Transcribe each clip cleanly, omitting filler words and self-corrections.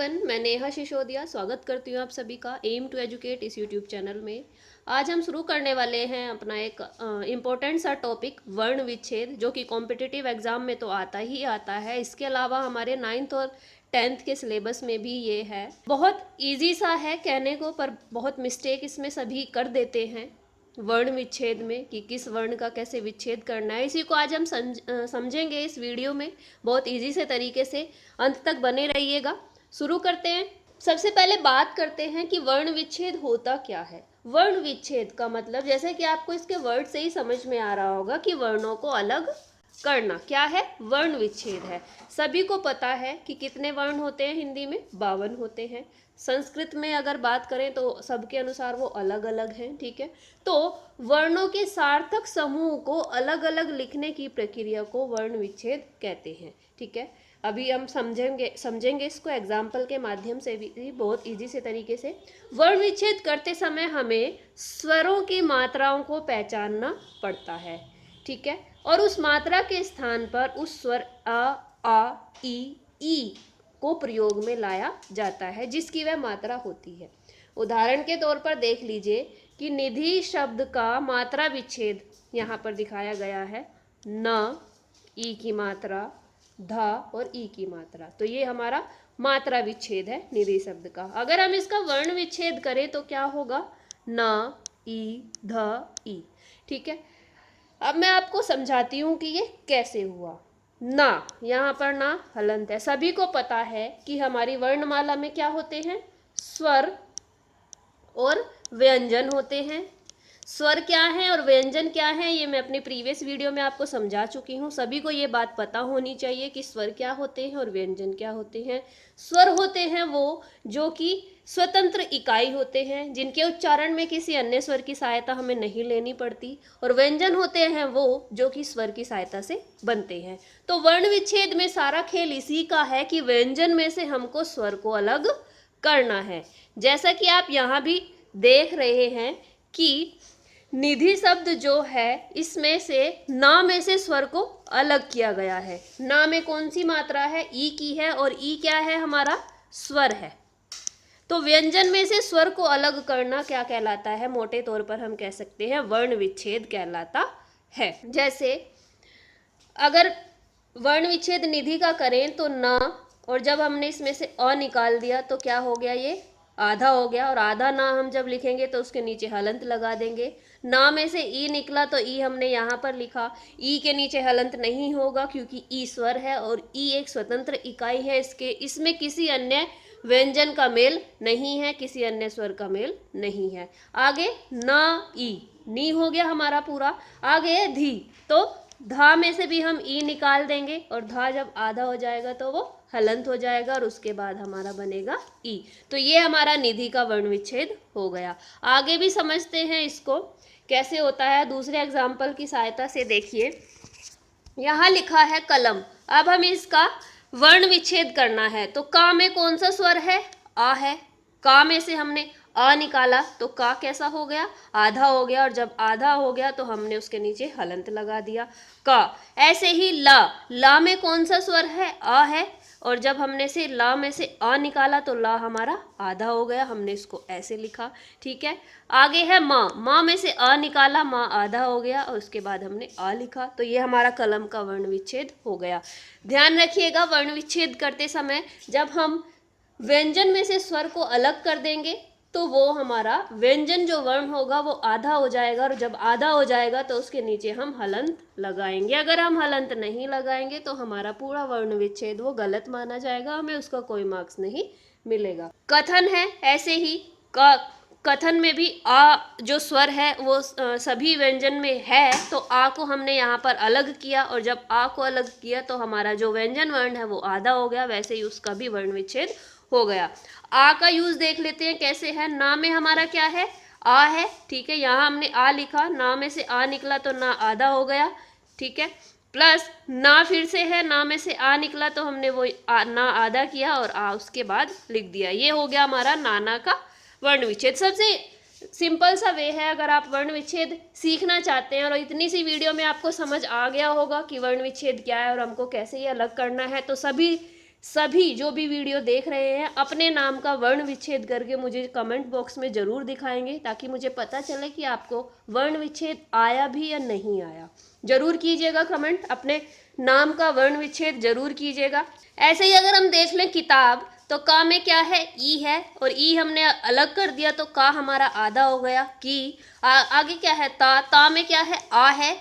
Everyone, मैं नेहा सिसोदिया स्वागत करती हूँ आप सभी का एम टू एजुकेट इस यूट्यूब चैनल में। आज हम शुरू करने वाले हैं अपना एक इम्पोर्टेंट सा टॉपिक वर्ण विच्छेद, जो कि कॉम्पिटिटिव एग्जाम में तो आता ही आता है। इसके अलावा हमारे 9th और 10th के सिलेबस में भी ये है। बहुत ईजी सा है कहने को, पर बहुत मिस्टेक इसमें सभी कर देते हैं वर्ण विच्छेद में कि किस वर्ण का कैसे विच्छेद करना है। इसी को आज हम समझेंगे इस वीडियो में बहुत इजी से तरीके से। अंत तक बने रहिएगा। शुरू करते हैं। सबसे पहले बात करते हैं कि वर्ण विच्छेद होता क्या है। वर्ण विच्छेद का मतलब, जैसे कि आपको इसके वर्ड से ही समझ में आ रहा होगा कि वर्णों को अलग करना क्या है, वर्ण विच्छेद है। सभी को पता है कि कितने वर्ण होते हैं हिंदी में, 52 होते हैं। संस्कृत में अगर बात करें तो सबके अनुसार वो अलग अलग हैं, ठीक है। तो वर्णों के सार्थक समूह को अलग अलग लिखने की प्रक्रिया को वर्ण विच्छेद कहते हैं, ठीक है। अभी हम समझेंगे इसको एग्जाम्पल के माध्यम से भी बहुत इजी से तरीके से। वर्ण विच्छेद करते समय हमें स्वरों की मात्राओं को पहचानना पड़ता है, ठीक है। और उस मात्रा के स्थान पर उस स्वर आ ई को प्रयोग में लाया जाता है जिसकी वह मात्रा होती है। उदाहरण के तौर पर देख लीजिए कि निधि शब्द का मात्रा विच्छेद यहाँ पर दिखाया गया है। न, ई की मात्रा, धा और ई की मात्रा, तो ये हमारा मात्रा विच्छेद है निधि शब्द का। अगर हम इसका वर्ण विच्छेद करें तो क्या होगा, न, ई, ध, ई, ठीक है। अब मैं आपको समझाती हूँ कि ये कैसे हुआ। ना, यहाँ पर ना हलंत है। सभी को पता है कि हमारी वर्णमाला में क्या होते हैं, स्वर और व्यंजन होते हैं। स्वर क्या है और व्यंजन क्या है, ये मैं अपनी प्रीवियस वीडियो में आपको समझा चुकी हूँ। सभी को ये बात पता होनी चाहिए कि स्वर क्या होते हैं और व्यंजन क्या होते हैं। स्वर होते हैं वो जो कि स्वतंत्र इकाई होते हैं, जिनके उच्चारण में किसी अन्य स्वर की सहायता हमें नहीं लेनी पड़ती। और व्यंजन होते हैं वो जो कि स्वर की सहायता से बनते हैं। तो वर्ण विच्छेद में सारा खेल इसी का है कि व्यंजन में से हमको स्वर को अलग करना है। जैसा कि आप यहाँ भी देख रहे हैं कि निधि शब्द जो है इसमें से ना में से स्वर को अलग किया गया है। ना में कौन सी मात्रा है, ई की है, और ई क्या है, हमारा स्वर है। तो व्यंजन में से स्वर को अलग करना क्या कहलाता है, मोटे तौर पर हम कह सकते हैं वर्ण विच्छेद कहलाता है। जैसे अगर वर्ण विच्छेद निधि का करें तो न, और जब हमने इसमें से अ निकाल दिया तो क्या हो गया, ये आधा हो गया। और आधा ना हम जब लिखेंगे तो उसके नीचे हलंत लगा देंगे। ना में से ई निकला तो ई हमने यहाँ पर लिखा। ई के नीचे हलंत नहीं होगा क्योंकि ई स्वर है और ई एक स्वतंत्र इकाई है। इसमें किसी अन्य व्यंजन का मेल नहीं है, किसी अन्य स्वर का मेल नहीं है। आगे ना ई, नी हो गया हमारा पूरा। आगे धी, तो धा में से भी हम ई निकाल देंगे और धा जब आधा हो जाएगा तो वो हलंत हो जाएगा और उसके बाद हमारा बनेगा ई। तो ये हमारा निधि का वर्ण विच्छेद हो गया। आगे भी समझते हैं इसको कैसे होता है दूसरे एग्जाम्पल की सहायता से। देखिए यहाँ लिखा है कलम। अब हम इसका वर्ण विच्छेद करना है तो का में कौन सा स्वर है, आ है। का में से हमने आ निकाला तो का कैसा हो गया, आधा हो गया। और जब आधा हो गया तो हमने उसके नीचे हलंत लगा दिया, का। ऐसे ही ला में कौन सा स्वर है, आ है। और जब हमने से ला में से आ निकाला तो ला हमारा आधा हो गया, हमने इसको ऐसे लिखा, ठीक है। आगे है माँ में से आ निकाला, माँ आधा हो गया और उसके बाद हमने आ लिखा। तो ये हमारा कलम का वर्ण विच्छेद हो गया। ध्यान रखिएगा वर्ण विच्छेद करते समय जब हम व्यंजन में से स्वर को अलग कर देंगे तो वो हमारा व्यंजन जो वर्ण होगा वो आधा हो जाएगा। और जब आधा हो जाएगा तो उसके नीचे हम हलंत लगाएंगे। अगर हम हलंत नहीं लगाएंगे तो हमारा पूरा वर्ण विच्छेद वो गलत माना जाएगा, हमें उसका कोई मार्क्स नहीं मिलेगा। कथन है ऐसे ही, कथन में भी आ जो स्वर है वो सभी व्यंजन में है, तो आ को हमने यहाँ पर अलग किया और जब आ को अलग किया तो हमारा जो व्यंजन वर्ण है वो आधा हो गया। वैसे ही उसका भी वर्ण विच्छेद हो गया। आ का यूज देख लेते हैं कैसे है। ना में हमारा क्या है, आ है, ठीक है। यहाँ हमने आ लिखा, ना में से आ निकला तो ना आधा हो गया, ठीक है। प्लस ना फिर से है, ना में से आ निकला तो हमने वो ना आधा किया और आ उसके बाद लिख दिया। ये हो गया हमारा नाना का वर्ण विच्छेद। सबसे सिंपल सा वे है, अगर आप वर्ण विच्छेद सीखना चाहते हैं और इतनी सी वीडियो में आपको समझ आ गया होगा कि वर्ण विच्छेद क्या है और हमको कैसे ये अलग करना है, तो सभी सभी जो भी वीडियो देख रहे हैं अपने नाम का वर्ण विच्छेद करके मुझे कमेंट बॉक्स में ज़रूर दिखाएंगे, ताकि मुझे पता चले कि आपको वर्ण विच्छेद आया भी या नहीं आया। जरूर कीजिएगा कमेंट, अपने नाम का वर्ण विच्छेद जरूर कीजिएगा। ऐसे ही अगर हम देख लें किताब, तो का में क्या है, ई है, और ई हमने अलग कर दिया तो का हमारा आधा हो गया। की आगे क्या है, ता में क्या है, आ है,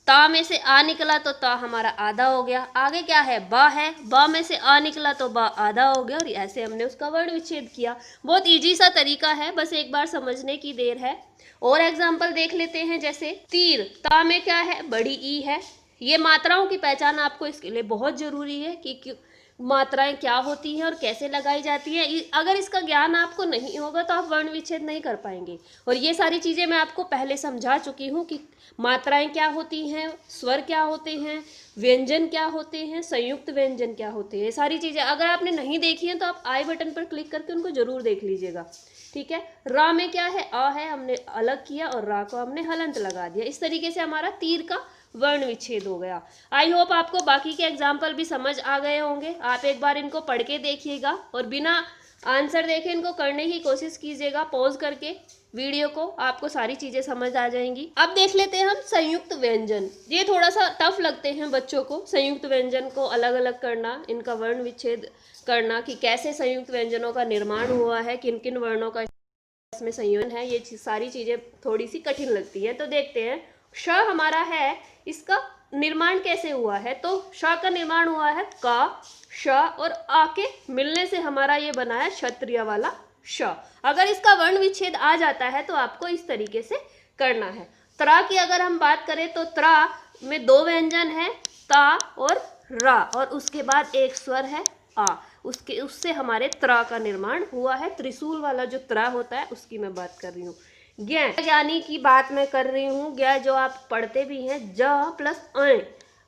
ता में से आ निकला तो ता हमारा आधा हो गया। आगे क्या है, बा है, बा में से आ निकला तो बा आधा हो गया, और ऐसे हमने उसका वर्ण विच्छेद किया। बहुत इजी सा तरीका है, बस एक बार समझने की देर है। और एग्जाम्पल देख लेते हैं, जैसे तीर, ता में क्या है, बड़ी ई है। ये मात्राओं की पहचान आपको इसके लिए बहुत जरूरी है कि मात्राएं क्या होती हैं और कैसे लगाई जाती है। अगर इसका ज्ञान आपको नहीं होगा तो आप वर्ण विच्छेद नहीं कर पाएंगे। और ये सारी चीज़ें मैं आपको पहले समझा चुकी हूँ कि मात्राएं क्या होती हैं, स्वर क्या होते हैं, व्यंजन क्या होते हैं, संयुक्त व्यंजन क्या होते हैं। सारी चीज़ें अगर आपने नहीं देखी हैं तो आप आई बटन पर क्लिक करके उनको जरूर देख लीजिएगा। ठीक है। रा में क्या है, आ है, हमने अलग किया, और रा को हमने हलंत लगा दिया। इस तरीके से हमारा तीर का वर्ण विच्छेद हो गया। आई होप आपको बाकी के एग्जाम्पल भी समझ आ गए होंगे। आप एक बार इनको पढ़ के देखिएगा और बिना आंसर देखे इनको करने की कोशिश कीजिएगा पॉज करके वीडियो को, आपको सारी चीजें समझ आ जाएंगी। अब देख लेते हैं हम संयुक्त व्यंजन। ये थोड़ा सा टफ लगते हैं बच्चों को, संयुक्त व्यंजन को अलग अलग करना, इनका वर्ण विच्छेद करना, कि कैसे संयुक्त व्यंजनों का निर्माण हुआ है, किन किन वर्णों का इसमें संयोजन है। ये सारी चीजें थोड़ी सी कठिन लगती है। तो देखते हैं, श हमारा है, इसका निर्माण कैसे हुआ है। तो श का निर्माण हुआ है का, श और आ के मिलने से हमारा ये बना है क्षत्रिय वाला श। अगर इसका वर्ण विच्छेद आ जाता है तो आपको इस तरीके से करना है। त्रा की अगर हम बात करें तो त्रा में दो व्यंजन है, ता और रा, और उसके बाद एक स्वर है आ। उससे हमारे त्रा का निर्माण हुआ है। त्रिशूल वाला जो त्रा होता है उसकी मैं बात कर रही हूँ। ज्ञ ज्ञानी की बात मैं कर रही हूँ। ज्ञ जो आप पढ़ते भी हैं, ज प्लस अ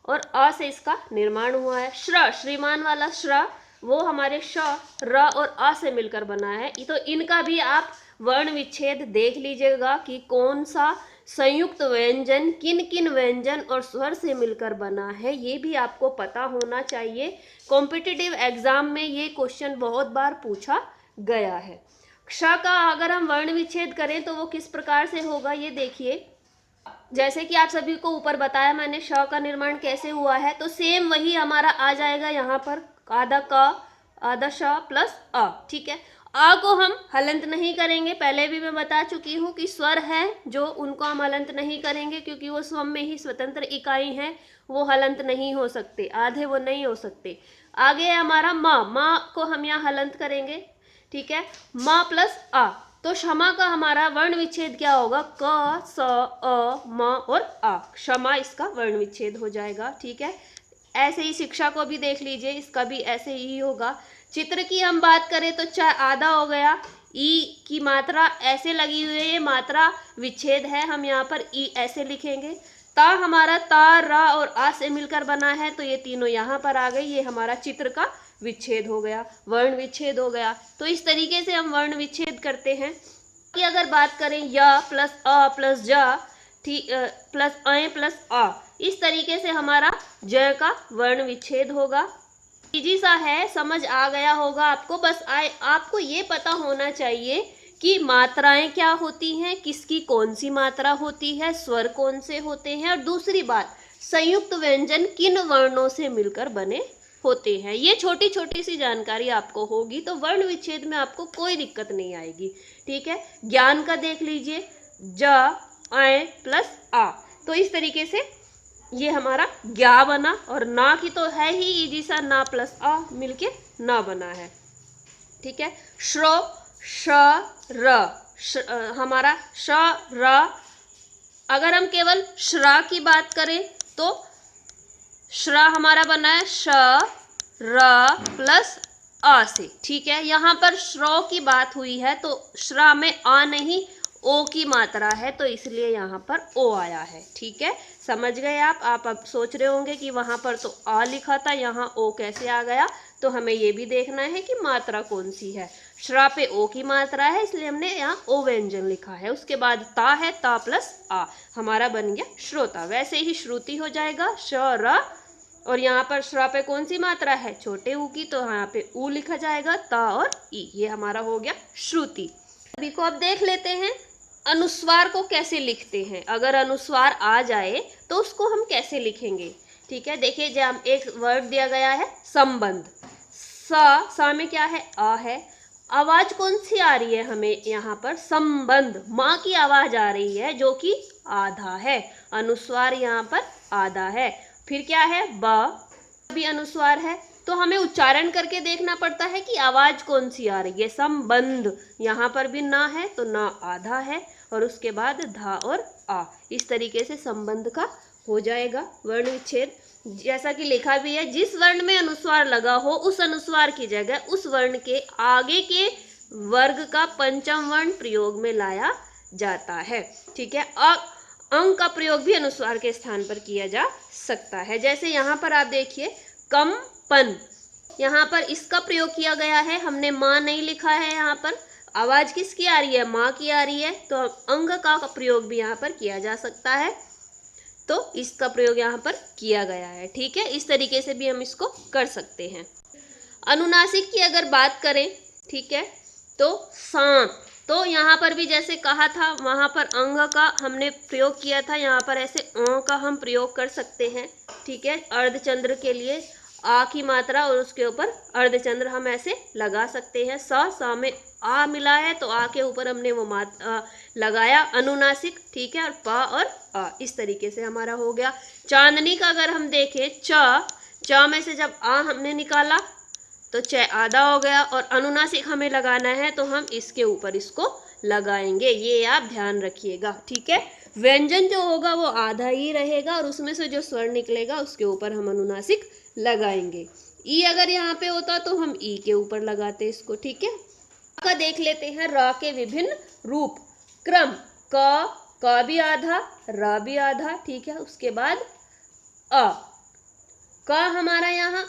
और अ से इसका निर्माण हुआ है। श्र, श्रीमान वाला श्र, वो हमारे श, र और अ से मिलकर बना है। तो इनका भी आप वर्ण विच्छेद देख लीजिएगा कि कौन सा संयुक्त व्यंजन किन किन व्यंजन और स्वर से मिलकर बना है, ये भी आपको पता होना चाहिए। कॉम्पिटिटिव एग्जाम में ये क्वेश्चन बहुत बार पूछा गया है। क्ष का अगर हम वर्ण विच्छेद करें तो वो किस प्रकार से होगा, ये देखिए। जैसे कि आप सभी को ऊपर बताया मैंने श का निर्माण कैसे हुआ है, तो सेम वही हमारा आ जाएगा यहाँ पर, आधा क आधा श प्लस अ। ठीक है। आ को हम हलंत नहीं करेंगे, पहले भी मैं बता चुकी हूँ कि स्वर है जो उनको हम हलंत नहीं करेंगे, क्योंकि वो स्वर में ही स्वतंत्र इकाई हैं, वो हलंत नहीं हो सकते, आधे वो नहीं हो सकते। आगे है हमारा माँ को हम यहाँ हलंत करेंगे। ठीक है। माँ प्लस आ, तो क्षमा का हमारा वर्ण विच्छेद क्या होगा, क स अ म और आ, क्षमा इसका वर्ण विच्छेद हो जाएगा। ठीक है। ऐसे ही शिक्षा को भी देख लीजिए, इसका भी ऐसे ही होगा। चित्र की हम बात करें तो चाहे आधा हो गया, ई की मात्रा ऐसे लगी हुई है, ये मात्रा विच्छेद है, हम यहाँ पर ई ऐसे लिखेंगे। ता हमारा ता, रा और आ से मिलकर बना है, तो ये तीनों यहाँ पर आ गई, ये हमारा चित्र का विच्छेद हो गया, वर्ण विच्छेद हो गया। तो इस तरीके से हम वर्ण विच्छेद करते हैं। कि अगर बात करें य प्लस अ प्लस ज प्लस अ प्लस आ, इस तरीके से हमारा ज का वर्ण विच्छेद होगा। इजी सा है, समझ आ गया होगा आपको। बस आपको ये पता होना चाहिए कि मात्राएं क्या होती हैं, किसकी कौन सी मात्रा होती है, स्वर कौन से होते हैं, और दूसरी बात संयुक्त व्यंजन किन वर्णों से मिलकर बने होते हैं। ये छोटी छोटी सी जानकारी आपको होगी तो वर्ण विच्छेद में आपको कोई दिक्कत नहीं आएगी। ठीक है। ज्ञान का देख लीजिए, ज अ प्लस आ, तो इस तरीके से ये हमारा ज्ञा बना, और ना की तो है ही इजी सा, ना प्लस आ मिलके ना बना है। ठीक है। श्रो, श र, हमारा श र, अगर हम केवल श्रा की बात करें तो श्रा हमारा बना है श र प्लस अ से। ठीक है। यहाँ पर श्रो की बात हुई है तो श्रा में आ नहीं ओ की मात्रा है, तो इसलिए यहाँ पर ओ आया है। ठीक है। समझ गए आप अब सोच रहे होंगे कि वहाँ पर तो आ लिखा था, यहाँ ओ कैसे आ गया। तो हमें ये भी देखना है कि मात्रा कौन सी है। श्रा पे ओ की मात्रा है, इसलिए हमने यहाँ ओ व्यंजन लिखा है। उसके बाद ता है, ता प्लस आ, हमारा बन गया श्रोता। वैसे ही श्रुति हो जाएगा, श र और यहाँ पर श्र पे कौन सी मात्रा है, छोटे ऊ की, तो यहाँ पे ऊ लिखा जाएगा, ता और ई। ये हमारा हो गया श्रुति। अभी को अब देख लेते हैं अनुस्वार को कैसे लिखते हैं। अगर अनुस्वार आ जाए तो उसको हम कैसे लिखेंगे। ठीक है, देखिए जब एक वर्ड दिया गया है संबंध, सा में क्या है, आ है। आवाज कौन सी आ रही है हमें यहाँ पर, संबंध, माँ की आवाज आ रही है जो कि आधा है। अनुस्वार यहाँ पर आधा है। फिर क्या है, ब भी अनुस्वार है, तो हमें उच्चारण करके देखना पड़ता है कि आवाज कौन सी आ रही है। संबंध, यहाँ पर भी ना है तो ना आधा है, और उसके बाद धा और आ। इस तरीके से संबंध का हो जाएगा वर्ण विच्छेद। जैसा कि लिखा भी है, जिस वर्ण में अनुस्वार लगा हो उस अनुस्वार की जगह उस वर्ण के आगे के वर्ग का पंचम वर्ण प्रयोग में लाया जाता है। ठीक है, अंग का प्रयोग भी अनुस्वार के स्थान पर किया जा सकता है। जैसे यहाँ पर आप देखिए कंपन, यहाँ पर इसका प्रयोग किया गया है, हमने माँ नहीं लिखा है। यहाँ पर आवाज किसकी आ रही है, माँ की आ रही है, तो अंग का प्रयोग भी यहाँ पर किया जा सकता है, तो इसका प्रयोग यहाँ पर किया गया है। ठीक है, इस तरीके से भी हम इसको कर सकते हैं। अनुनासिक की अगर बात करें, ठीक है, तो सांप, तो यहाँ पर भी जैसे कहा था वहाँ पर अंग का हमने प्रयोग किया था, यहाँ पर ऐसे अ का हम प्रयोग कर सकते हैं। ठीक है, अर्धचंद्र के लिए आ की मात्रा और उसके ऊपर अर्धचंद्र हम ऐसे लगा सकते हैं। सा में आ मिला है तो आ के ऊपर हमने वो लगाया अनुनासिक। ठीक है, और पा और आ, इस तरीके से हमारा हो गया। चांदनी का अगर हम देखें, चा में से जब आ हमने निकाला तो च आधा हो गया, और अनुनासिक हमें लगाना है तो हम इसके ऊपर इसको लगाएंगे, ये आप ध्यान रखिएगा। ठीक है, व्यंजन जो होगा वो आधा ही रहेगा और उसमें से जो स्वर निकलेगा उसके ऊपर हम अनुनासिक लगाएंगे। ई अगर यहाँ पे होता तो हम ई के ऊपर लगाते इसको। ठीक है, का देख लेते हैं र के विभिन्न रूप। क्रम, क भी आधा, र भी आधा। ठीक है, उसके बाद अ, क हमारा यहाँ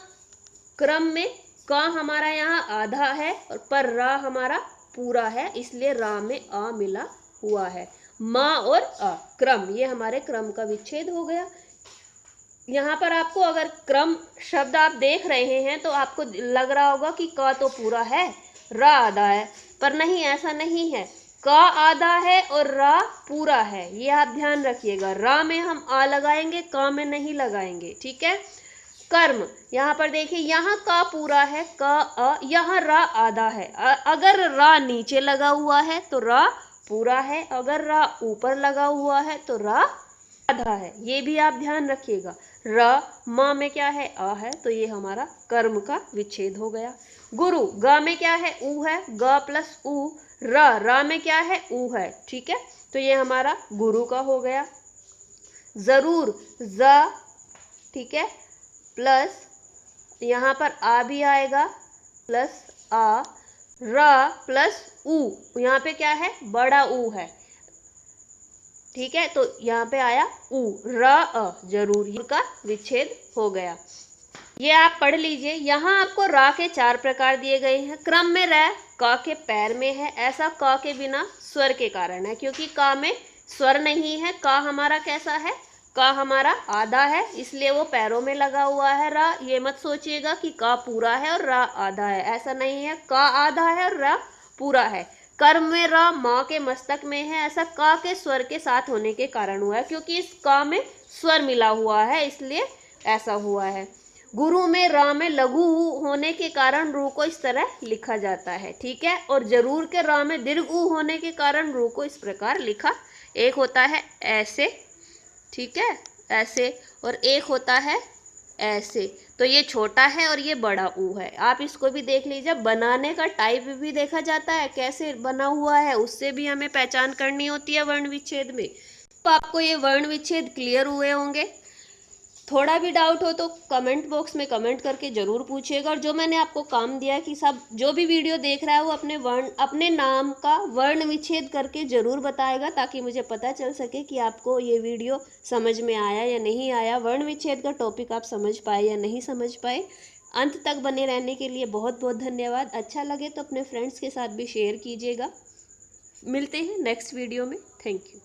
क्रम में क हमारा यहाँ आधा है और पर रा हमारा पूरा है, इसलिए रा में आ मिला हुआ है। माँ और अ, क्रम, ये हमारे क्रम का विच्छेद हो गया। यहाँ पर आपको अगर क्रम शब्द आप देख रहे हैं तो आपको लग रहा होगा कि क तो पूरा है, रा आधा है, पर नहीं, ऐसा नहीं है। क आधा है और रा पूरा है, ये आप ध्यान रखिएगा। रा में हम आ लगाएंगे, क में नहीं लगाएंगे। ठीक है, कर्म, यहाँ पर देखिए यहाँ का पूरा है, क यहाँ रा आधा है। अगर रा नीचे लगा हुआ है तो रा पूरा है, अगर रा ऊपर लगा हुआ है तो रा आधा है, ये भी आप ध्यान रखिएगा। र माँ में क्या है, अ है, तो ये हमारा कर्म का विच्छेद हो गया। गुरु, ग में क्या है, ऊ है, ग प्लस ऊ। र में क्या है, ऊ है। ठीक है, तो ये हमारा गुरु का हो गया। जरूर, ज, ठीक है, प्लस यहाँ पर आ भी आएगा, प्लस आ, र प्लस ऊ, यहाँ पे क्या है, बड़ा ऊ है। ठीक है, तो यहाँ पे आया ऊ, र अ, जरूर का विच्छेद हो गया। ये आप पढ़ लीजिए। यहाँ आपको रा के 4 प्रकार दिए गए हैं। क्रम में र क के पैर में है, ऐसा क के बिना स्वर के कारण है, क्योंकि क में स्वर नहीं है। क हमारा कैसा है, क हमारा आधा है, इसलिए वो पैरों में लगा हुआ है। रा, ये मत सोचिएगा कि क पूरा है और रा आधा है, ऐसा नहीं है। क आधा है और रा पूरा है। कर्म में र माँ के मस्तक में है, ऐसा क के स्वर के साथ होने के कारण हुआ है, क्योंकि इस क में स्वर मिला हुआ है, इसलिए ऐसा हुआ है। गुरु में र में लघु होने के कारण रू को इस तरह लिखा जाता है। ठीक है, और जरूर के र में दीर्घ ऊ होने के कारण रू को इस प्रकार लिखा, एक होता है ऐसे, ठीक है, ऐसे, और एक होता है ऐसे। तो ये छोटा है और ये बड़ा ऊ है, आप इसको भी देख लीजिए। बनाने का टाइप भी देखा जाता है, कैसे बना हुआ है, उससे भी हमें पहचान करनी होती है वर्ण विच्छेद में। तो आपको ये वर्ण विच्छेद क्लियर हुए होंगे। थोड़ा भी डाउट हो तो कमेंट बॉक्स में कमेंट करके ज़रूर पूछिएगा। और जो मैंने आपको काम दिया है कि सब जो भी वीडियो देख रहा है वो अपने नाम का वर्ण विच्छेद करके ज़रूर बताएगा, ताकि मुझे पता चल सके कि आपको ये वीडियो समझ में आया या नहीं आया, वर्ण विच्छेद का टॉपिक आप समझ पाए या नहीं समझ पाए। अंत तक बने रहने के लिए बहुत बहुत धन्यवाद। अच्छा लगे तो अपने फ्रेंड्स के साथ भी शेयर कीजिएगा। मिलते हैं नेक्स्ट वीडियो में। Thank you.